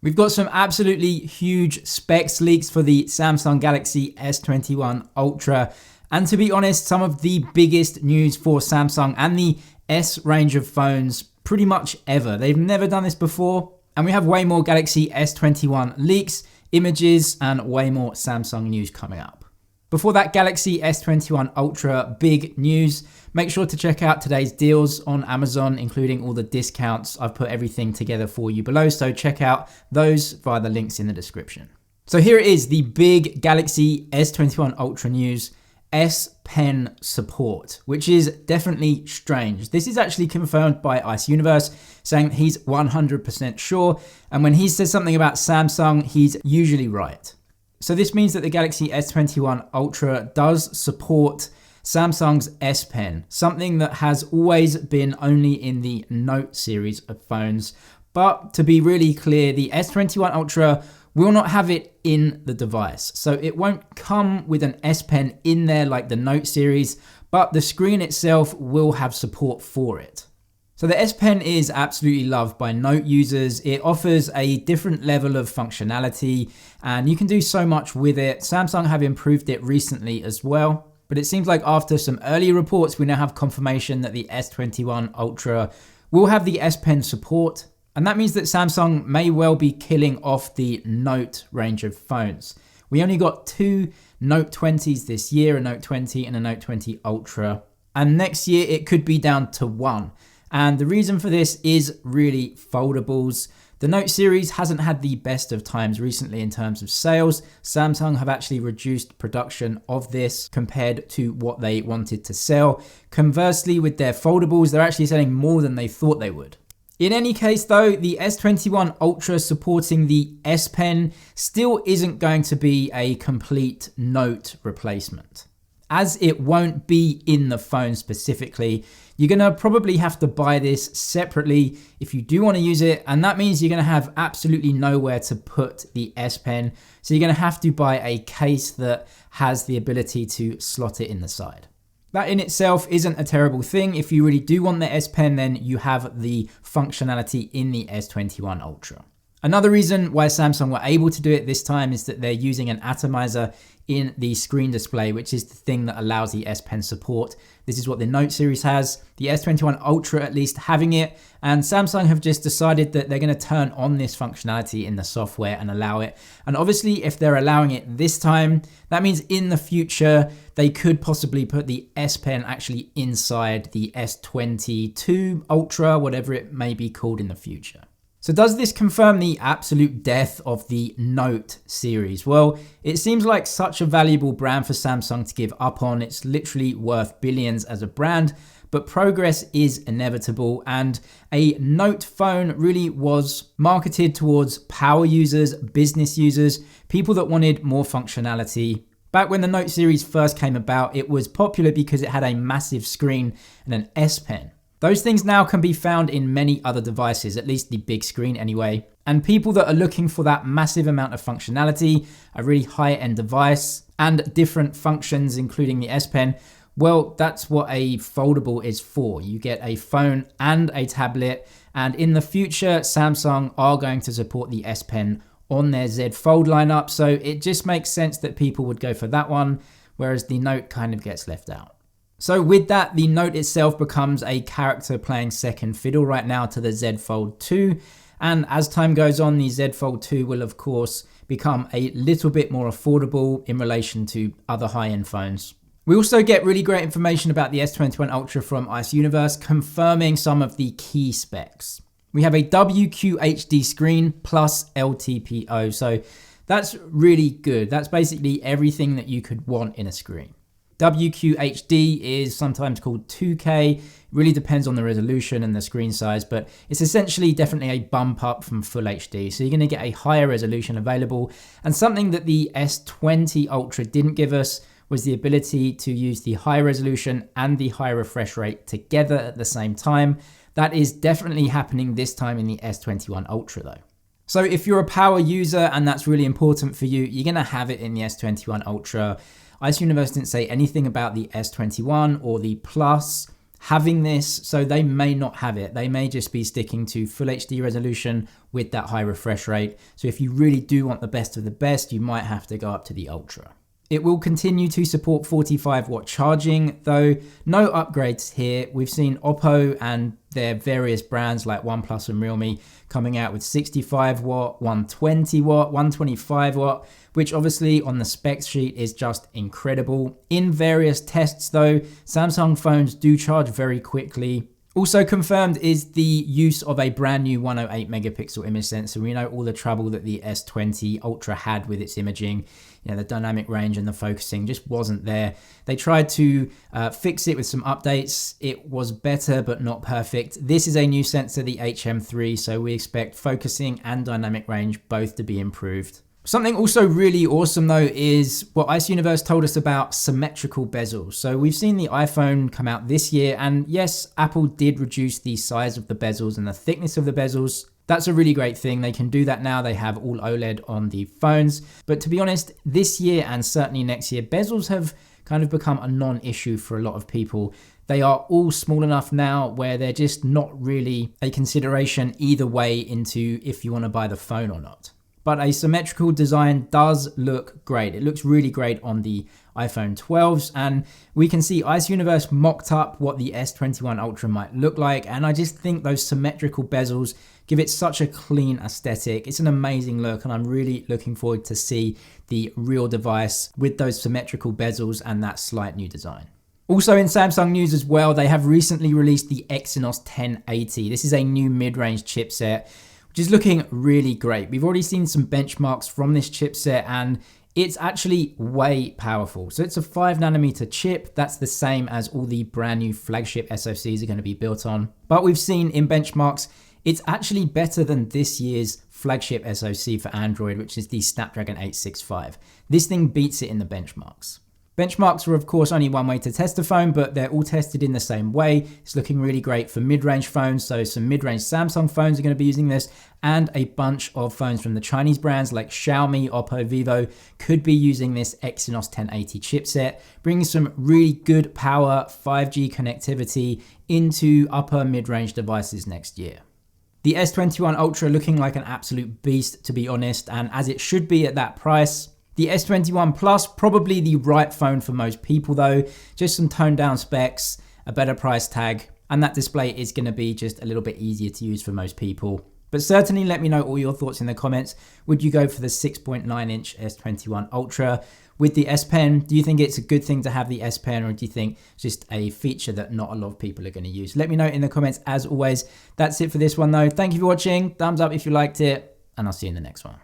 We've got some absolutely huge specs leaks for the Samsung Galaxy S21 Ultra. And to be honest, some of the biggest news for Samsung and the S range of phones pretty much ever. They've never done this before. And we have way more Galaxy S21 leaks, images, and way more Samsung news coming up. Before that Galaxy S21 Ultra big news, make sure to check out today's deals on Amazon, including all the discounts. I've put everything together for you below, so check out those via the links in the description. So here it is, the big Galaxy S21 Ultra news, S Pen support, which is definitely strange. This is actually confirmed by Ice Universe, saying he's 100% sure, and when he says something about Samsung, he's usually right. So this means that the Galaxy S21 Ultra does support Samsung's S Pen, something that has always been only in the Note series of phones. But to be really clear, the S21 Ultra will not have it in the device. So it won't come with an S Pen in there like the Note series, but the screen itself will have support for it. So the S Pen is absolutely loved by Note users. It offers a different level of functionality and you can do so much with it. Samsung have improved it recently as well, but it seems like after some early reports, we now have confirmation that the S21 Ultra will have the S Pen support. And that means that Samsung may well be killing off the Note range of phones. We only got two Note 20s this year, a Note 20 and a Note 20 Ultra. And next year it could be down to one. And the reason for this is really foldables. The Note series hasn't had the best of times recently in terms of sales. Samsung have actually reduced production of this compared to what they wanted to sell. Conversely, with their foldables, they're actually selling more than they thought they would. In any case though, the S21 Ultra supporting the S Pen still isn't going to be a complete Note replacement. As it won't be in the phone specifically, you're gonna probably have to buy this separately if you do wanna use it, and that means you're gonna have absolutely nowhere to put the S Pen, so you're gonna have to buy a case that has the ability to slot it in the side. That in itself isn't a terrible thing. If you really do want the S Pen, then you have the functionality in the S21 Ultra. Another reason why Samsung were able to do it this time is that they're using an atomizer in the screen display, which is the thing that allows the S Pen support. This is what the Note series has, the S21 Ultra at least having it, and Samsung have just decided that they're going to turn on this functionality in the software and allow it. And obviously if they're allowing it this time, that means in the future they could possibly put the S Pen actually inside the S22 Ultra, whatever it may be called in the future. So does this confirm the absolute death of the Note series? Well, it seems like such a valuable brand for Samsung to give up on. It's literally worth billions as a brand, but progress is inevitable, and a Note phone really was marketed towards power users, business users, people that wanted more functionality. Back when the Note series first came about, it was popular because it had a massive screen and an S Pen. Those things now can be found in many other devices, at least the big screen anyway. And people that are looking for that massive amount of functionality, a really high-end device, and different functions, including the S Pen, well, that's what a foldable is for. You get a phone and a tablet, and in the future, Samsung are going to support the S Pen on their Z Fold lineup, so it just makes sense that people would go for that one, whereas the Note kind of gets left out. So with that, the Note itself becomes a character playing second fiddle right now to the Z Fold 2. And as time goes on, the Z Fold 2 will of course become a little bit more affordable in relation to other high-end phones. We also get really great information about the S21 Ultra from Ice Universe, confirming some of the key specs. We have a WQHD screen plus LTPO. So that's really good. That's basically everything that you could want in a screen. WQHD is sometimes called 2K, really depends on the resolution and the screen size, but it's essentially definitely a bump up from Full HD. So you're going to get a higher resolution available, and something that the S20 Ultra didn't give us was the ability to use the high resolution and the high refresh rate together at the same time. That is definitely happening this time in the S21 Ultra though. So if you're a power user and that's really important for you, you're going to have it in the S21 Ultra. Ice Universe didn't say anything about the S21 or the Plus, having this, so they may not have it. They may just be sticking to full HD resolution with that high refresh rate. So if you really do want the best of the best, you might have to go up to the Ultra. It will continue to support 45-watt charging, though no upgrades here. We've seen Oppo and their various brands like OnePlus and Realme coming out with 65-watt, 120-watt, 125-watt, which obviously on the specs sheet is just incredible. In various tests though, Samsung phones do charge very quickly. Also confirmed is the use of a brand new 108 megapixel image sensor. We know all the trouble that the S20 Ultra had with its imaging. You know, the dynamic range and the focusing just wasn't there. They tried to fix it with some updates. It was better, but not perfect. This is a new sensor, the HM3, so we expect focusing and dynamic range both to be improved. Something also really awesome though is what Ice Universe told us about symmetrical bezels. So we've seen the iPhone come out this year, and yes, Apple did reduce the size of the bezels and the thickness of the bezels. That's a really great thing. They can do that now. They have all OLED on the phones. But to be honest, this year and certainly next year, bezels have kind of become a non-issue for a lot of people. They are all small enough now where they're just not really a consideration either way into if you want to buy the phone or not. But a symmetrical design does look great. It looks really great on the iPhone 12s, and we can see Ice Universe mocked up what the S21 Ultra might look like, and I just think those symmetrical bezels give it such a clean aesthetic. It's an amazing look, and I'm really looking forward to see the real device with those symmetrical bezels and that slight new design. Also in Samsung news as well, they have recently released the Exynos 1080. This is a new mid-range chipset, which is looking really great. We've already seen some benchmarks from this chipset, and it's actually way powerful. So it's a 5nm chip. That's the same as all the brand new flagship SoCs are going to be built on. But we've seen in benchmarks, it's actually better than this year's flagship SoC for Android, which is the Snapdragon 865. This thing beats it in the benchmarks. Benchmarks are of course only one way to test a phone, but they're all tested in the same way. It's looking really great for mid-range phones, so some mid-range Samsung phones are going to be using this, and a bunch of phones from the Chinese brands like Xiaomi, Oppo, Vivo could be using this Exynos 1080 chipset, bringing some really good power 5G connectivity into upper mid-range devices next year. The S21 Ultra looking like an absolute beast, to be honest, and as it should be at that price. The S21 Plus, probably the right phone for most people though, just some toned down specs, a better price tag, and that display is going to be just a little bit easier to use for most people. But certainly let me know all your thoughts in the comments. Would you go for the 6.9-inch S21 Ultra with the S Pen? Do you think it's a good thing to have the S Pen, or do you think it's just a feature that not a lot of people are going to use? Let me know in the comments as always. That's it for this one though. Thank you for watching. Thumbs up if you liked it, and I'll see you in the next one.